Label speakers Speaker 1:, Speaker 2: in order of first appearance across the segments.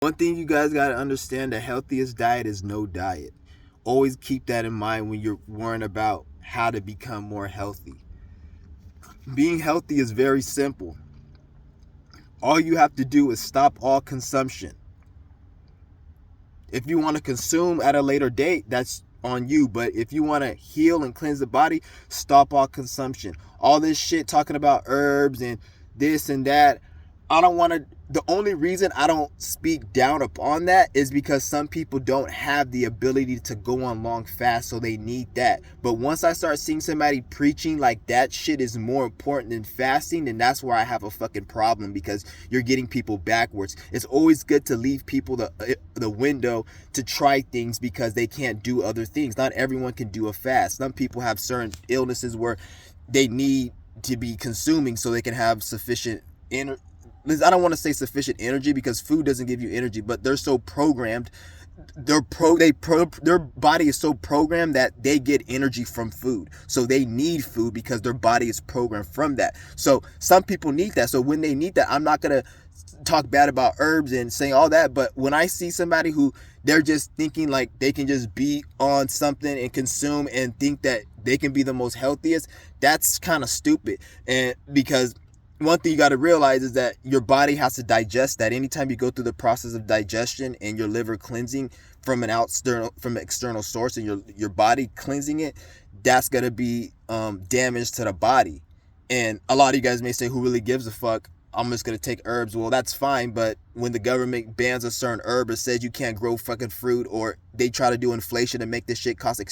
Speaker 1: One thing you guys got to understand, the healthiest diet is no diet. Always keep that in mind when you're worrying about how to become more healthy. Being healthy is very simple. All you have to do is stop all consumption. If you want to consume at a later date, that's on you. But if you want to heal and cleanse the body, stop all consumption. All this shit talking about herbs and this and that, I don't want to. The only reason I don't speak down upon that is because some people don't have the ability to go on long fasts, so they need that. But once I start seeing somebody preaching like that shit is more important than fasting, then that's where I have a fucking problem, because you're getting people backwards. It's always good to leave people the window to try things because they can't do other things. Not everyone can do a fast. Some people have certain illnesses where they need to be consuming so they can have sufficient energy. I don't want to say sufficient energy, because food doesn't give you energy, but they're so programmed. Their body is so programmed that they get energy from food. So they need food because their body is programmed from that. So some people need that. So when they need that, I'm not going to talk bad about herbs and saying all that. But when I see somebody who they're just thinking like they can just be on something and consume and think that they can be the most healthiest, that's kind of stupid. And because one thing you got to realize is that your body has to digest that. Anytime you go through the process of digestion and your liver cleansing from an external source, and your body cleansing it, that's going to be damage to the body. And a lot of you guys may say, who really gives a fuck? I'm just going to take herbs. Well, that's fine. But when the government bans a certain herb or says you can't grow fucking fruit, or they try to do inflation and make this shit cost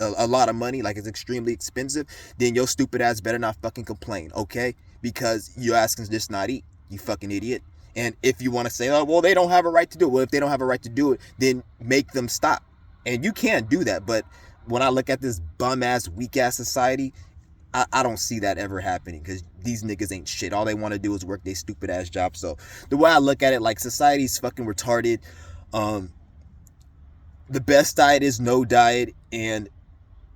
Speaker 1: a lot of money, like it's extremely expensive, then your stupid ass better not fucking complain, okay? Because your ass can just not eat, you fucking idiot. And if you want to say, oh, well, they don't have a right to do it. Well, if they don't have a right to do it, then make them stop. And you can't do that. But when I look at this bum-ass, weak-ass society, I don't see that ever happening, because these niggas ain't shit. All they want to do is work their stupid ass job. So the way I look at it, like, society's fucking retarded. The best diet is no diet, and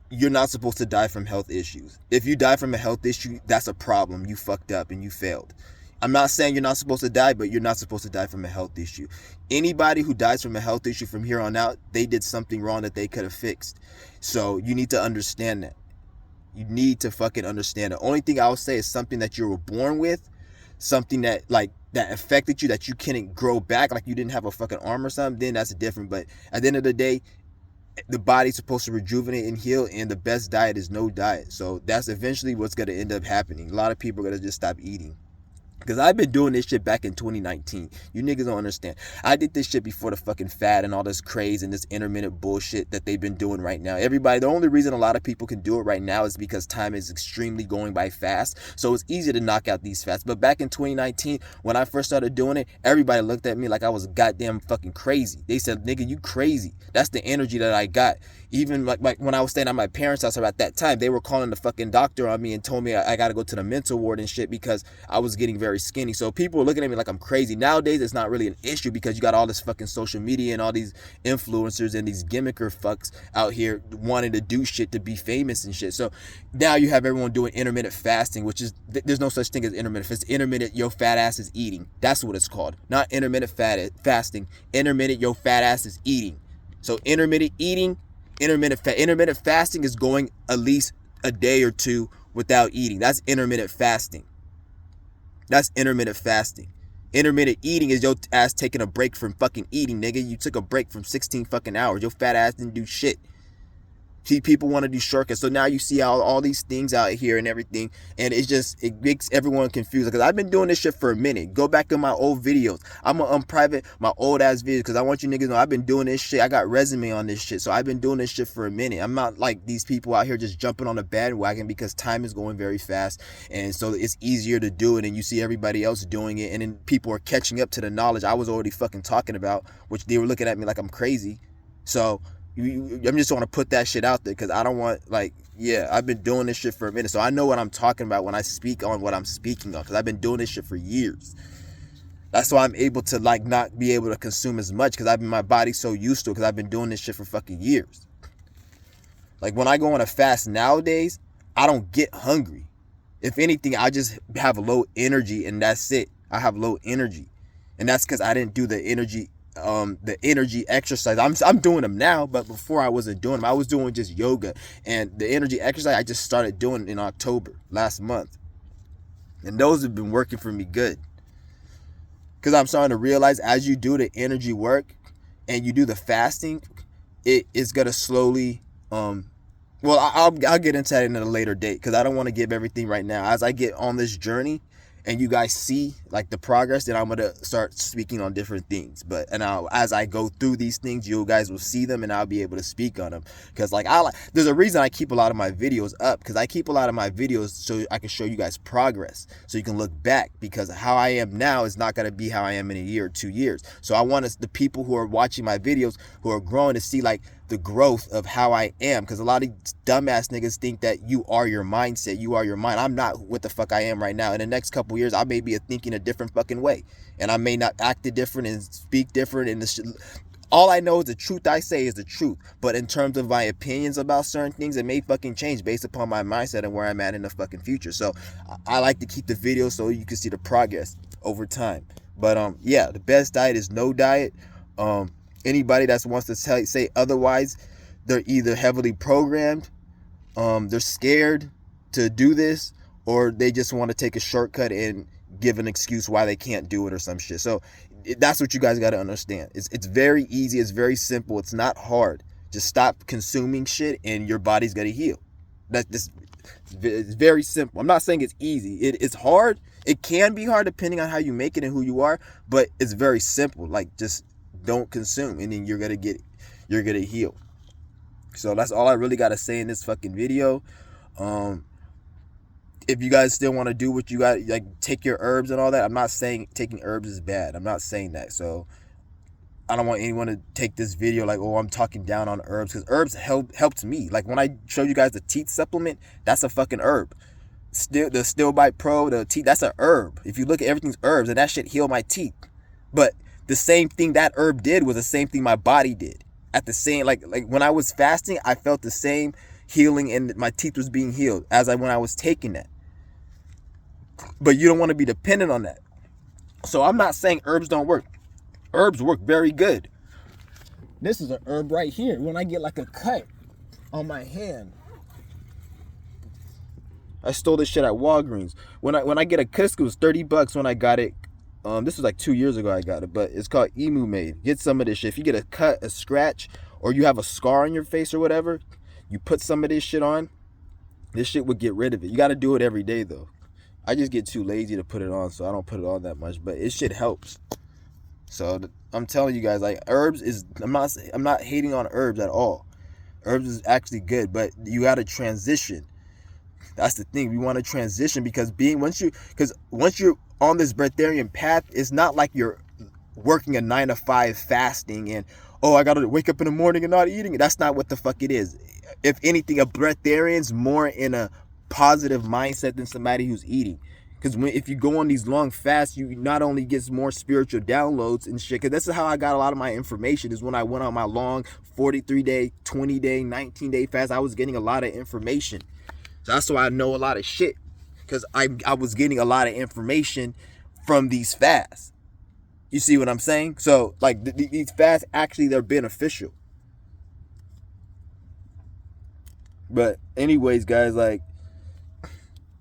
Speaker 1: you're not supposed to die from health issues. If you die from a health issue, that's a problem. You fucked up and you failed. I'm not saying you're not supposed to die, but you're not supposed to die from a health issue. Anybody who dies from a health issue from here on out, they did something wrong that they could have fixed. So you need to understand that. You need to fucking understand. The only thing I would say is something that you were born with, something that affected you, that you couldn't grow back, like you didn't have a fucking arm or something, then that's different. But at the end of the day, the body's supposed to rejuvenate and heal, and the best diet is no diet. So that's eventually what's going to end up happening. A lot of people are going to just stop eating. Because I've been doing this shit back in 2019. You niggas don't understand. I did this shit before the fucking fad and all this craze and this intermittent bullshit that they've been doing right now. Everybody, the only reason a lot of people can do it right now is because time is extremely going by fast. So it's easy to knock out these fasts. But back in 2019, when I first started doing it, everybody looked at me like I was goddamn fucking crazy. They said, nigga, you crazy. That's the energy that I got. Even like when I was staying at my parents' house at that time, they were calling the fucking doctor on me and told me I got to go to the mental ward and shit because I was getting very skinny. So people were looking at me like I'm crazy. Nowadays, it's not really an issue because you got all this fucking social media and all these influencers and these gimmicker fucks out here wanting to do shit to be famous and shit. So now you have everyone doing intermittent fasting, which is, there's no such thing as intermittent. If it's intermittent, your fat ass is eating. That's what it's called. Not intermittent fasting. Intermittent, your fat ass is eating. So intermittent eating, intermittent fasting is going at least a day or two without eating. That's intermittent fasting. That's intermittent fasting. Intermittent eating is your ass taking a break from fucking eating, nigga. You took a break from 16 fucking hours. Your fat ass didn't do shit. See, people want to do shortcuts. So now you see all these things out here and everything, and it makes everyone confused. Because I've been doing this shit for a minute. Go back in my old videos. I'm gonna unprivate my old ass videos because I want you niggas to know I've been doing this shit. I got resume on this shit. So I've been doing this shit for a minute. I'm not like these people out here just jumping on a bandwagon because time is going very fast, and so it's easier to do it, and you see everybody else doing it, and then people are catching up to the knowledge I was already fucking talking about, which they were looking at me like I'm crazy. So I'm just want to put that shit out there because I don't want, I've been doing this shit for a minute. So I know what I'm talking about when I speak on what I'm speaking on because I've been doing this shit for years. That's why I'm able to not be able to consume as much because my body's so used to it because I've been doing this shit for fucking years. Like when I go on a fast nowadays, I don't get hungry. If anything, I just have low energy and that's it. I have low energy. And that's because I didn't do the energy the energy exercise. I'm doing them now, but before I wasn't doing them. I was doing just yoga, and the energy exercise I just started doing in October last month, and those have been working for me good. Because I'm starting to realize as you do the energy work and you do the fasting, it is gonna slowly well, I'll get into that in a later date because I don't want to give everything right now. As I get on this journey and you guys see like the progress, then I'm gonna start speaking on different things. But as I go through these things, you guys will see them and I'll be able to speak on them. Because there's a reason I keep a lot of my videos up, because I keep a lot of my videos so I can show you guys progress, so you can look back, because how I am now is not gonna be how I am in a year or 2 years. So I want the people who are watching my videos who are growing to see like the growth of how I am, because a lot of dumbass niggas think that you are your mindset, you are your mind. I'm not what the fuck I am right now. In the next couple years, I may be thinking a different fucking way, and I may not act different and speak different. And all I know is the truth I say is the truth. But in terms of my opinions about certain things, it may fucking change based upon my mindset and where I'm at in the fucking future. So I like to keep the video so you can see the progress over time. But yeah, the best diet is no diet. Anybody that wants to say otherwise, they're either heavily programmed, they're scared to do this, or they just want to take a shortcut and give an excuse why they can't do it or some shit. So that's what you guys got to understand. It's very easy. It's very simple. It's not hard. Just stop consuming shit and your body's going to heal. It's very simple. I'm not saying it's easy. It's hard. It can be hard depending on how you make it and who you are, but it's very simple. Like, just don't consume, and then you're gonna heal. So that's all I really gotta say in this fucking video. If you guys still want to do what you got, like take your herbs and all that, I'm not saying taking herbs is bad. I'm not saying that. So I don't want anyone to take this video like, oh, I'm talking down on herbs, because herbs helped me. Like when I showed you guys the teeth supplement, that's a fucking herb. The Still Bite Pro, the teeth, that's a herb. If you look at everything's herbs, and that shit healed my teeth. But the same thing that herb did was the same thing my body did. At the same, like when I was fasting, I felt the same healing, and my teeth was being healed when I was taking that. But you don't want to be dependent on that. So I'm not saying herbs don't work. Herbs work very good. This is an herb right here. When I get like a cut on my hand, I stole this shit at Walgreens. When I get a cut, it was $30 when I got it. This was like 2 years ago I got it, but it's called Emu Made. Get some of this shit. If you get a cut, a scratch, or you have a scar on your face or whatever, you put some of this shit on, this shit would get rid of it. You got to do it every day though. I just get too lazy to put it on, so I don't put it on that much, but it shit helps. So I'm telling you guys, like, herbs is, I'm not hating on herbs at all. Herbs is actually good, but you got to transition. That's the thing. We want to transition, because once you're on this breatharian path, it's not like you're working a 9 to 5 fasting and, oh, I gotta wake up in the morning and not eating it. That's not what the fuck it is. If anything, a breatharian's more in a positive mindset than somebody who's eating. Because if you go on these long fasts, you not only get more spiritual downloads and shit, because this is how I got a lot of my information, is when I went on my long 43-day, 20-day, 19-day fast, I was getting a lot of information. So that's why I know a lot of shit, because I was getting a lot of information from these fasts. You see what I'm saying? So like these fasts, actually, they're beneficial. But anyways, guys, like,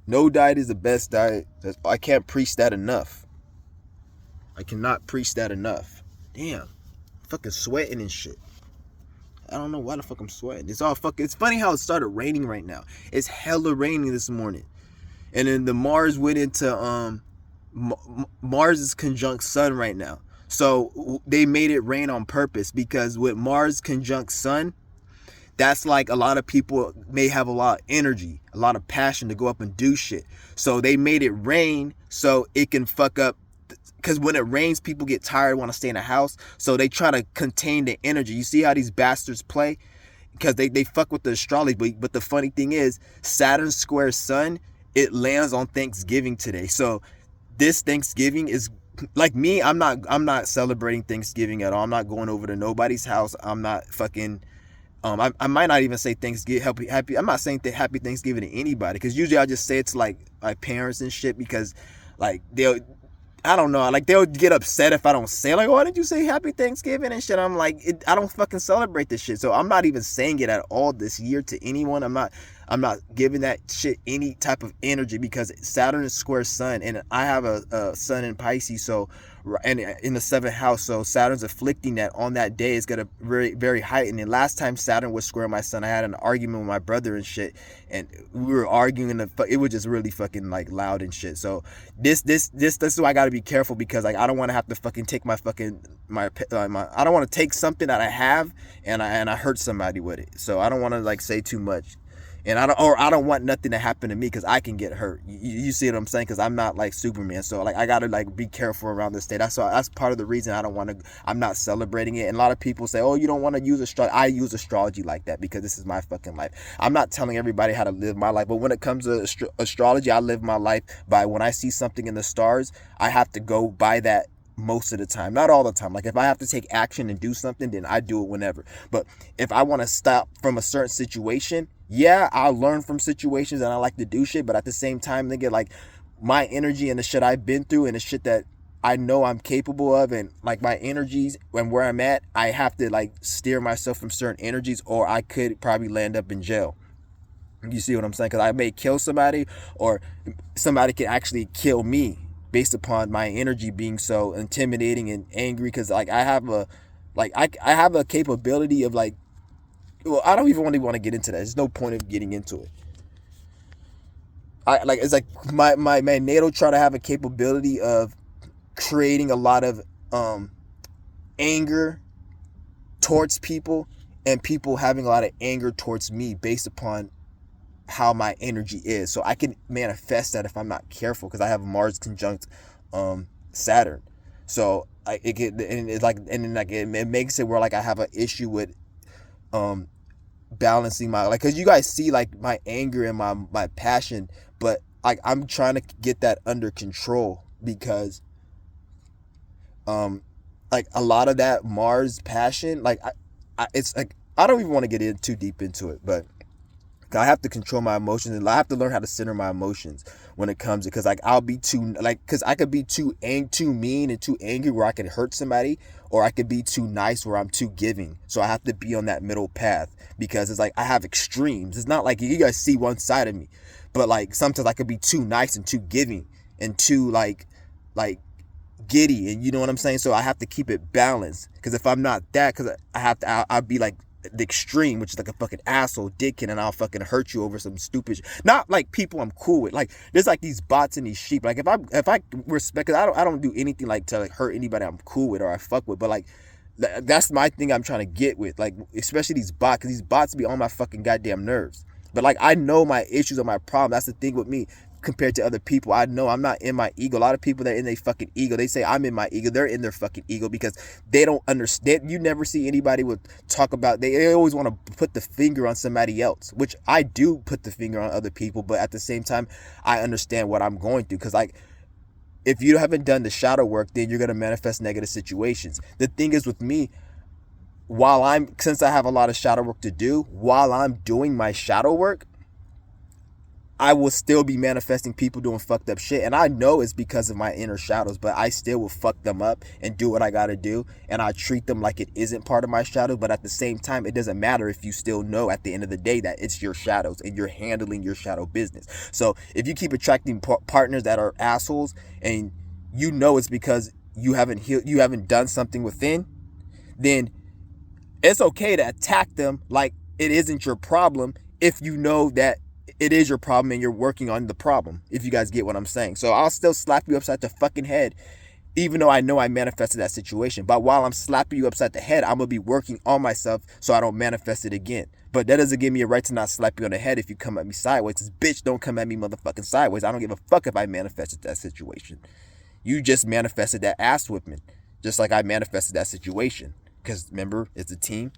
Speaker 1: no diet is the best diet. I can't preach that enough. I cannot preach that enough. Damn, I'm fucking sweating and shit. I don't know why the fuck I'm sweating. It's funny how it started raining right now. It's hella raining this morning. And then the Mars went into Mars is conjunct Sun right now. So they made it rain on purpose, because with Mars conjunct Sun, that's like a lot of people may have a lot of energy, a lot of passion to go up and do shit. So they made it rain so it can fuck up, because when it rains, people get tired, want to stay in the house. So they try to contain the energy. You see how these bastards play? Because they fuck with the astrology. But the funny thing is, Saturn square Sun, it lands on Thanksgiving today. So this Thanksgiving is, like me, I'm not celebrating Thanksgiving at all. I'm not going over to nobody's house. I'm not fucking, I might not even say Thanksgiving, happy. I'm not saying happy Thanksgiving to anybody, because usually I just say it to like my parents and shit, because like I don't know. Like, they'll get upset if I don't say, like, why did you say Happy Thanksgiving and shit? I'm like, I don't fucking celebrate this shit. So I'm not even saying it at all this year to anyone. I'm not giving that shit any type of energy, because Saturn is square Sun, and I have a Sun in Pisces, so, and in the 7th house, so Saturn's afflicting that on that day is gonna very, very heighten. And last time Saturn was square my Sun, I had an argument with my brother and shit, and we were arguing, and it was just really fucking like loud and shit. So this is why I gotta be careful, because like I don't want to have to fucking take my I don't want to take something that I have and I hurt somebody with it. So I don't want to like say too much. And I don't want nothing to happen to me, because I can get hurt. You see what I'm saying? Because I'm not like Superman, so like I gotta like be careful around this state. That's part of the reason I'm not celebrating it. And a lot of people say, oh, you don't want to use astrology. I use astrology like that because this is my fucking life. I'm not telling everybody how to live my life, but when it comes to astrology, I live my life by, when I see something in the stars, I have to go by that most of the time, not all the time. Like, if I have to take action and do something, then I do it whenever. But if I want to stop from a certain situation, yeah, I'll learn from situations and I like to do shit, but at the same time, nigga, like, my energy and the shit I've been through and the shit that I know I'm capable of, and like my energies and where I'm at, I have to like steer myself from certain energies, or I could probably land up in jail. You see what I'm saying? Because I may kill somebody, or somebody could actually kill me based upon my energy being so intimidating and angry. Because like I have a capability of like, well, I don't even really want to get into that. There's no point of getting into it. It's like my natal chart, I have a capability of creating a lot of anger towards people, and people having a lot of anger towards me based upon how my energy is. So I can manifest that if I'm not careful, because I have Mars conjunct Saturn. So it makes it where like I have an issue with balancing my, like, because you guys see like my anger and my passion, but like I'm trying to get that under control, because like a lot of that Mars passion, like it's like, I don't even want to get in too deep into it, but I have to control my emotions, and I have to learn how to center my emotions when it comes to, because like I'll be too, like, because I could be too mean and too angry where I can hurt somebody, or I could be too nice where I'm too giving. So I have to be on that middle path, because it's like I have extremes. It's not like you guys see one side of me, but like sometimes I could be too nice and too giving and too like giddy, and you know what I'm saying? So I have to keep it balanced, because if I'm not that, because I'll be like the extreme, which is like a fucking asshole dickhead, and I'll fucking hurt you over some stupid not like people I'm cool with. Like, there's like these bots and these sheep. Like, if I respect, because I don't do anything like to like hurt anybody I'm cool with or I fuck with, but like that's my thing I'm trying to get with, like, especially these bots, because these bots be on my fucking goddamn nerves. But like, I know my issues or my problem. That's the thing with me compared to other people. I know I'm not in my ego. A lot of people that are in their fucking ego, they say I'm in my ego. They're in their fucking ego, because they don't understand. You never see anybody would talk about, they always want to put the finger on somebody else, which I do put the finger on other people, but at the same time, I understand what I'm going through, because like, if you haven't done the shadow work, then you're going to manifest negative situations. The thing is with me, since I have a lot of shadow work to do, while I'm doing my shadow work, I will still be manifesting people doing fucked up shit. And I know it's because of my inner shadows, but I still will fuck them up and do what I gotta do. And I treat them like it isn't part of my shadow. But at the same time, it doesn't matter if you still know at the end of the day that it's your shadows and you're handling your shadow business. So if you keep attracting partners that are assholes, and you know it's because you haven't healed, you haven't done something within, then it's okay to attack them like it isn't your problem, if you know that it is your problem and you're working on the problem, if you guys get what I'm saying. So I'll still slap you upside the fucking head, even though I know I manifested that situation. But while I'm slapping you upside the head, I'm going to be working on myself so I don't manifest it again. But that doesn't give me a right to not slap you on the head if you come at me sideways. Because bitch, don't come at me motherfucking sideways. I don't give a fuck if I manifested that situation. You just manifested that ass whipping, just like I manifested that situation. Because remember, it's a team.